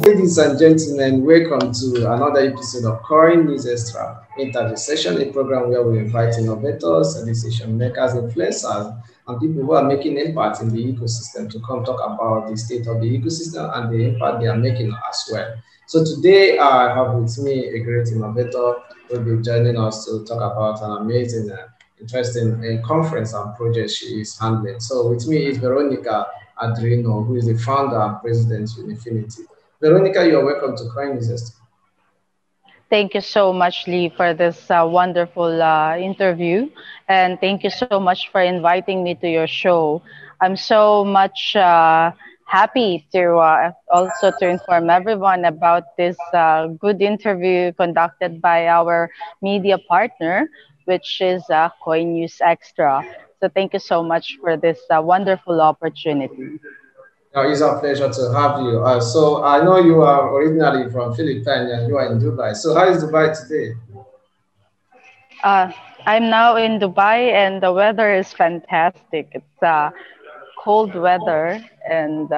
Ladies and gentlemen, welcome to another episode of CoinNewsExtra interview session, a program where we invite innovators, decision makers, influencers, and people who are making impact in the ecosystem to come talk about the state of the ecosystem and the impact they are making as well. So today I have with me a great innovator who will be joining us to talk about an amazing, interesting conference and project she is handling. So with me is Veronica Andrino, who is the founder and president of Unifinity. Veronica, you're welcome to CoinNewsExtra. Thank you so much, Lee, for this wonderful interview. And thank you so much for inviting me to your show. I'm so much happy to also to inform everyone about this good interview conducted by our media partner, which is CoinNewsExtra. So thank you so much for this wonderful opportunity. It's a pleasure to have you. So I know you are originally from Philippines and you are in Dubai. So how is Dubai today? I'm now in Dubai and the weather is fantastic. It's cold weather and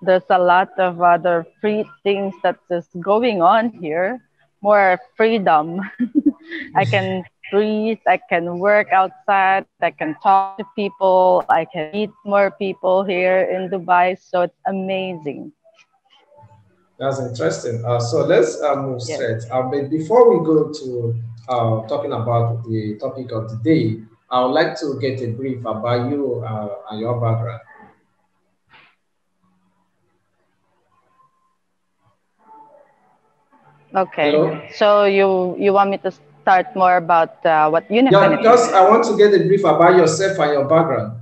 there's a lot of other free things that is going on here. More freedom. I can breathe, I can work outside, I can talk to people, I can meet more people here in Dubai. So it's amazing. That's interesting. So let's move Yes. straight. But before we go to talking about the topic of the day, I would like to get a brief about you and your background. Okay. Hello? So you want me to start more about what Yeah, Unifinity just is? I want to get a brief about yourself and your background.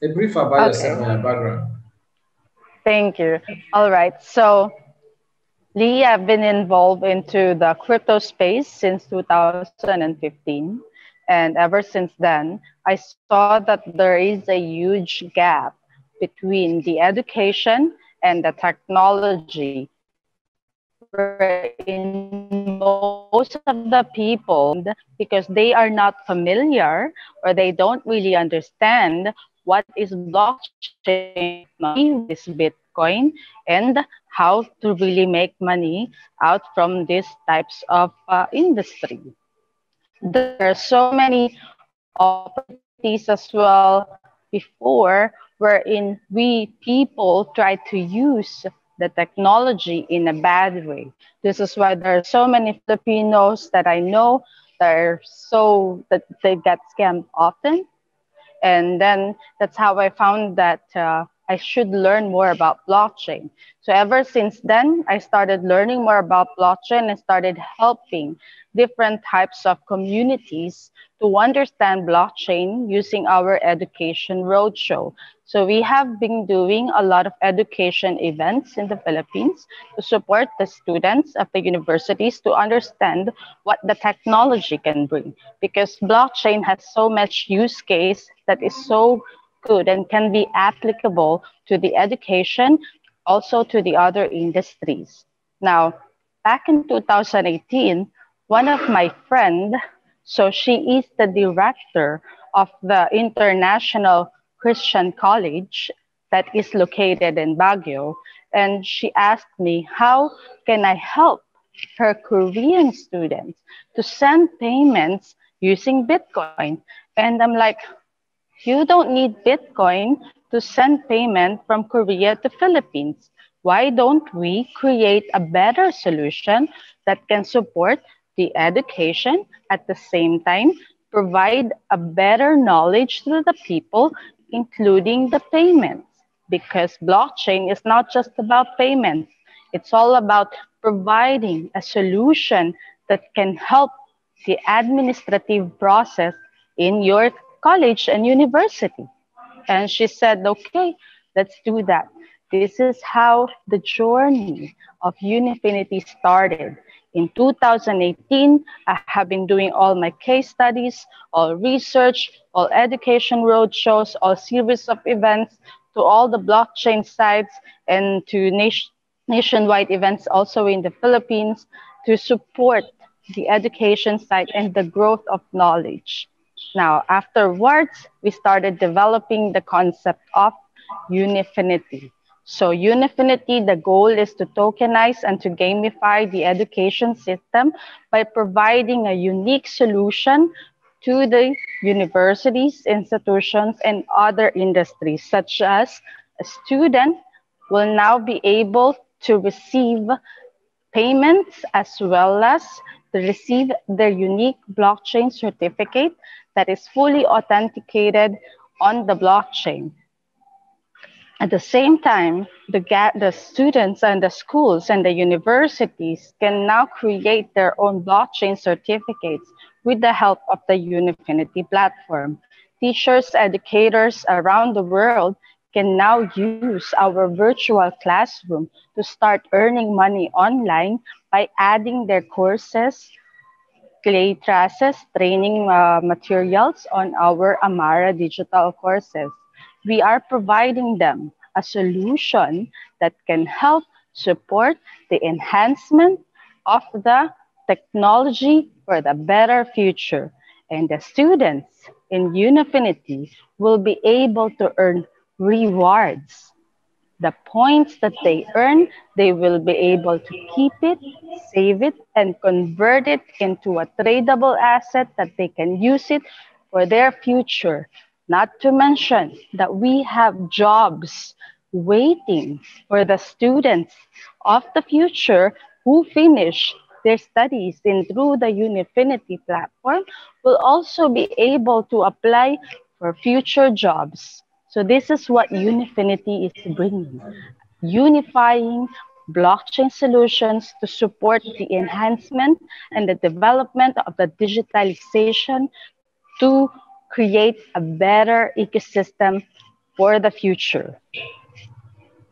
A brief about yourself Okay. and your background. Thank you. All right. So Lee, I've been involved into the crypto space since 2015. And ever since then, I saw that there is a huge gap between the education and the technology, wherein most of the people because they are not familiar or they don't really understand what is blockchain technology, what is Bitcoin, and how to really make money out from these types of industry. There are so many opportunities as well before wherein we people try to use the technology in a bad way. This is why there are so many Filipinos that I know that they get scammed often, and then that's how I found that I should learn more about blockchain. So ever since then, I started learning more about blockchain and started helping different types of communities to understand blockchain using our education roadshow. So we have been doing a lot of education events in the Philippines to support the students of the universities to understand what the technology can bring. Because blockchain has so much use case that is so good and can be applicable to the education, also to the other industries. Now, back in 2018, one of my friend, so she is the director of the International Christian College that is located in Baguio, and she asked me, how can I help her Korean students to send payments using Bitcoin? And I'm like, you don't need Bitcoin to send payment from Korea to Philippines. Why don't we create a better solution that can support the education at the same time, provide a better knowledge to the people, including the payments? Because blockchain is not just about payments. It's all about providing a solution that can help the administrative process in your college and university. And she said, okay, let's do that. This is how the journey of Unifinity started. In 2018, I have been doing all my case studies, all research, all education roadshows, all series of events to all the blockchain sites and to nationwide events also in the Philippines to support the education side and the growth of knowledge. Now, afterwards, we started developing the concept of Unifinity. So Unifinity, the goal is to tokenize and to gamify the education system by providing a unique solution to the universities, institutions, and other industries, such as a student will now be able to receive payments as well as to receive their unique blockchain certificate that is fully authenticated on the blockchain. At the same time, the students and the schools and the universities can now create their own blockchain certificates with the help of the Unifinity platform. Teachers, educators around the world can now use our virtual classroom to start earning money online by adding their courses, clay trusses, training materials on our Amara digital courses. We are providing them a solution that can help support the enhancement of the technology for the better future. And the students in Unifinity will be able to earn rewards. The points that they earn, they will be able to keep it, save it, and convert it into a tradable asset that they can use it for their future. Not to mention that we have jobs waiting for the students of the future who finish their studies in through the Unifinity platform will also be able to apply for future jobs. So this is what Unifinity is bringing, unifying blockchain solutions to support the enhancement and the development of the digitalization to create a better ecosystem for the future.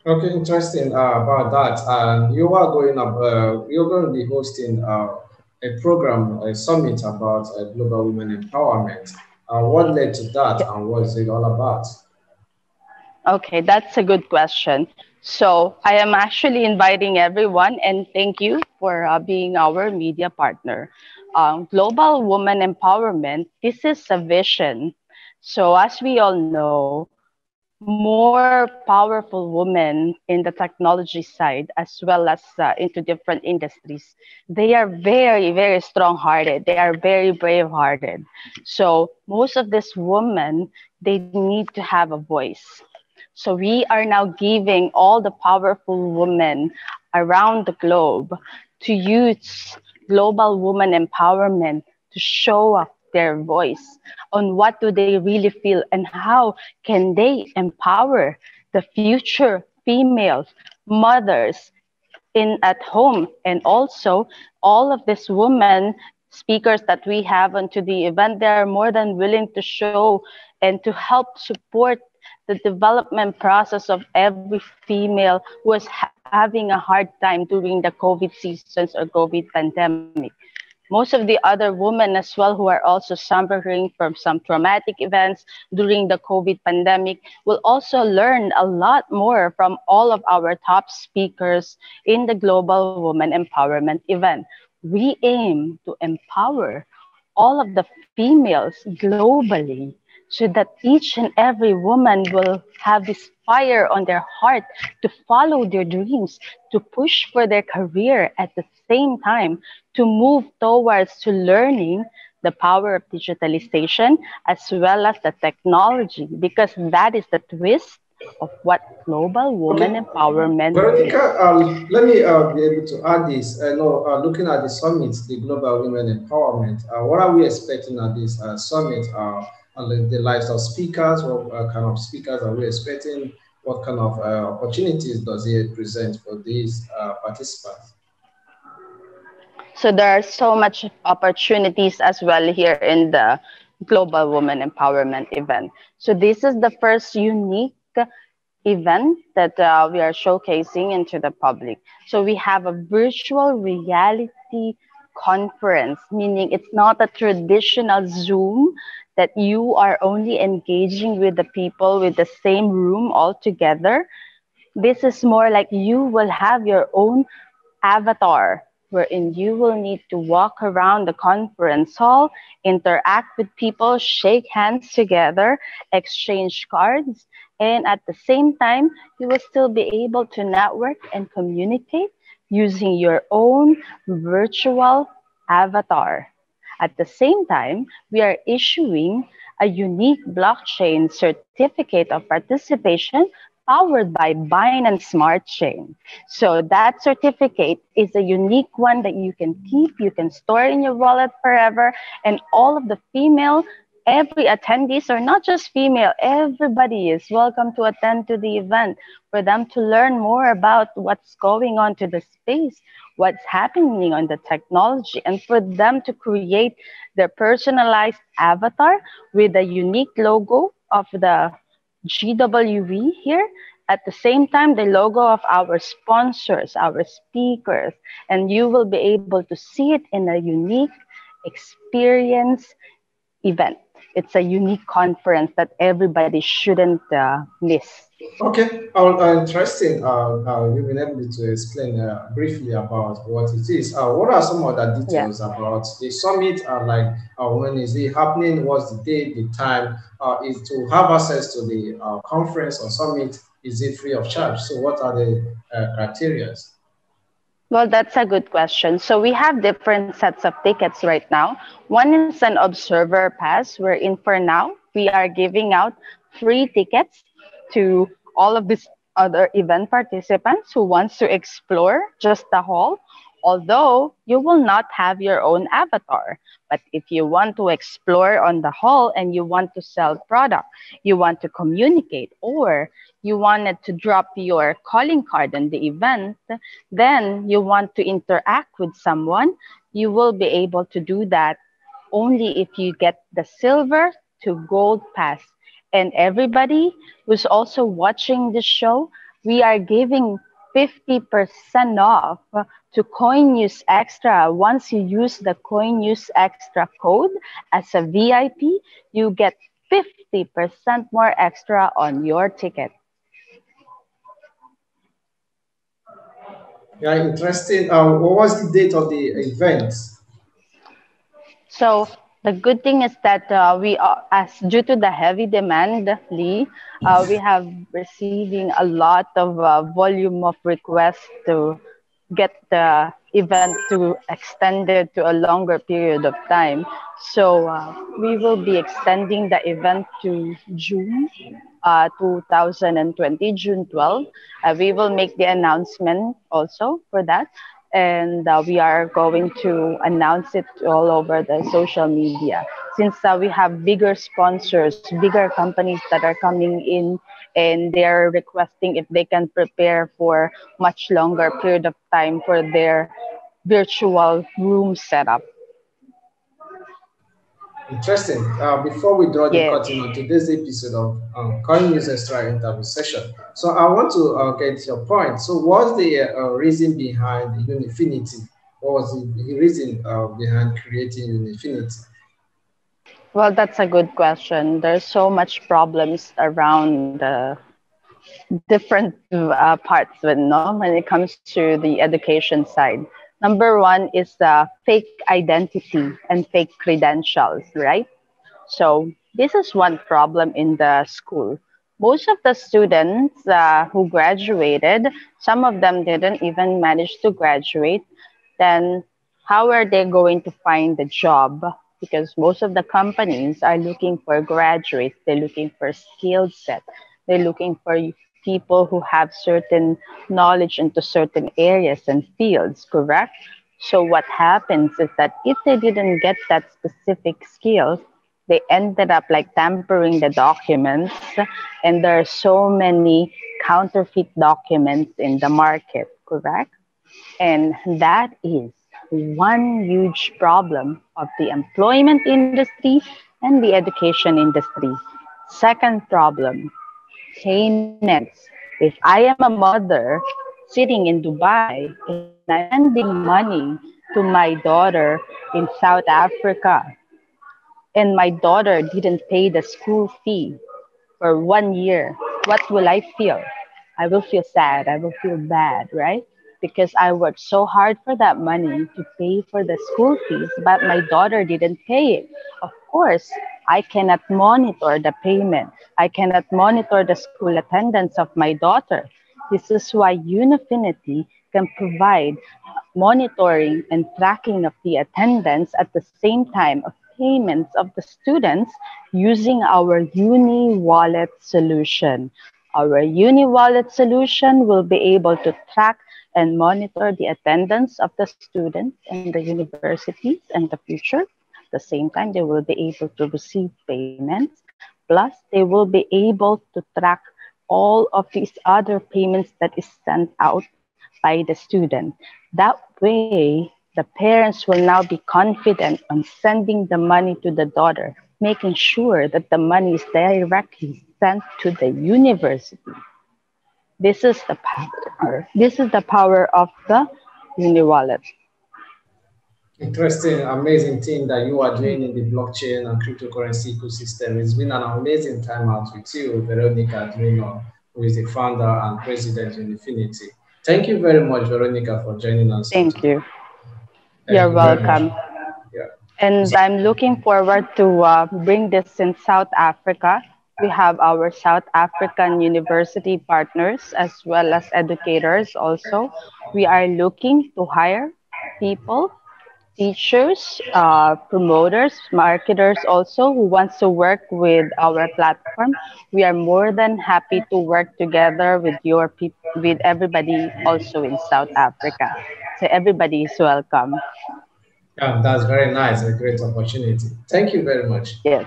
Okay, interesting about that. And you're going to be hosting a program, a summit about global women empowerment. What led to that, and what is it all about? Okay, that's a good question. So I am actually inviting everyone, and thank you for being our media partner. Global Women Empowerment, this is a vision. So as we all know, more powerful women in the technology side, as well as into different industries, they are very, very strong-hearted. They are very brave-hearted. So most of these women, they need to have a voice. So we are now giving all the powerful women around the globe to use global woman empowerment to show up their voice on what do they really feel and how can they empower the future females, mothers in at home, and also all of these women speakers that we have onto the event, they are more than willing to show and to help support the development process of every female who is having a hard time during the COVID seasons or COVID pandemic. Most of the other women as well who are also suffering from some traumatic events during the COVID pandemic will also learn a lot more from all of our top speakers in the Global Women Empowerment event. We aim to empower all of the females globally so that each and every woman will have this fire on their heart to follow their dreams, to push for their career at the same time, to move towards to learning the power of digitalization as well as the technology, because that is the twist of what global woman Okay, empowerment is. Veronica, let me be able to add this. No, looking at the summit, the Global Women Empowerment, what are we expecting at this summit? The lives of speakers, what kind of speakers are we expecting? What kind of opportunities does it present for these participants? So there are so much opportunities as well here in the Global Women Empowerment event. So this is the first unique event that we are showcasing into the public. So we have a virtual reality conference, meaning it's not a traditional Zoom that you are only engaging with the people with the same room all together. This is more like you will have your own avatar wherein you will need to walk around the conference hall, interact with people, shake hands together, exchange cards, and at the same time, you will still be able to network and communicate using your own virtual avatar. At the same time, we are issuing a unique blockchain certificate of participation powered by Binance Smart Chain. So that certificate is a unique one that you can keep, you can store in your wallet forever, and all of the female, every attendees, or not just female, everybody is welcome to attend to the event for them to learn more about what's going on to the space, what's happening on the technology, and for them to create their personalized avatar with a unique logo of the GWV here. At the same time, the logo of our sponsors, our speakers, and you will be able to see it in a unique experience event. It's a unique conference that everybody shouldn't miss. Okay, interesting. You've been able to explain briefly about what it is. What are some other Yeah. details about the summit? Like when is it happening? What's the date, the time? Is to have access to the conference or summit? Is it free of charge? So, what are the criteria? Well, that's a good question. So we have different sets of tickets right now. One is an observer pass, wherein for now we are giving out free tickets to all of these other event participants who wants to explore just the hall. Although you will not have your own avatar, but if you want to explore on the hall and you want to sell product, you want to communicate, or you wanted to drop your calling card on the event, then you want to interact with someone, you will be able to do that only if you get the silver to gold pass. And everybody who's also watching the show, we are giving 50% off to Coin News Extra. Once you use the Coin News Extra code as a VIP, you get 50% more extra on your ticket. Yeah, interesting. What was the date of the event? So the good thing is that we are, as due to the heavy demand, Lee, we have receiving a lot of volume of requests to get the event to extended to a longer period of time. So we will be extending the event to June 2020, June 12. We will make the announcement also for that. And we are going to announce it all over the social media. Since we have bigger sponsors, bigger companies that are coming in, and they're requesting if they can prepare for much longer period of time for their virtual room setup. Interesting. Before we draw the Yes. curtain on today's episode of Coin News Extra interview session, so I want to get your point. So, what's the reason behind Unifinity? What was the reason behind creating Unifinity? Well, that's a good question. There's so much problems around different parts when it comes to the education side. Number one is the fake identity and fake credentials, right? So this is one problem in the school. Most of the students who graduated, some of them didn't even manage to graduate. Then how are they going to find the job? Because most of the companies are looking for graduates. They're looking for skill set. They're looking for people who have certain knowledge into certain areas and fields, correct? So what happens is that if they didn't get that specific skill, they ended up like tampering the documents, and there are so many counterfeit documents in the market, correct? And that is one huge problem of the employment industry and the education industry. Second problem, payments. If I am a mother sitting in Dubai and I'm sending money to my daughter in South Africa, and my daughter didn't pay the school fee for 1 year, what will I feel? I will feel sad. I will feel bad, right? because I worked so hard for that money to pay for the school fees, but my daughter didn't pay it. Of course, I cannot monitor the payment. I cannot monitor the school attendance of my daughter. This is why Unifinity can provide monitoring and tracking of the attendance at the same time of payments of the students using our Uni Wallet solution. Our Uni Wallet solution will be able to track and monitor the attendance of the students in the universities in the future. At the same time, they will be able to receive payments. Plus, they will be able to track all of these other payments that is sent out by the student. That way, the parents will now be confident on sending the money to the daughter, making sure that the money is directly sent to the university. This is the power. This is the power of the Uni Wallet. Interesting, amazing thing that you are doing in the blockchain and cryptocurrency ecosystem. It's been an amazing time out with you, Veronica Andrino, who is the founder and president of Unifinity. Thank you very much, Veronica, for joining us Thank today. you. Thank You're you very much. welcome. Yeah. And I'm looking forward to bring this in South Africa. We have our South African university partners as well as educators also. We are looking to hire people, teachers, promoters, marketers also who wants to work with our platform. We are more than happy to work together with your with everybody also in South Africa. So everybody is welcome. Yeah, that's very nice, a great opportunity. Thank you very much. Yes.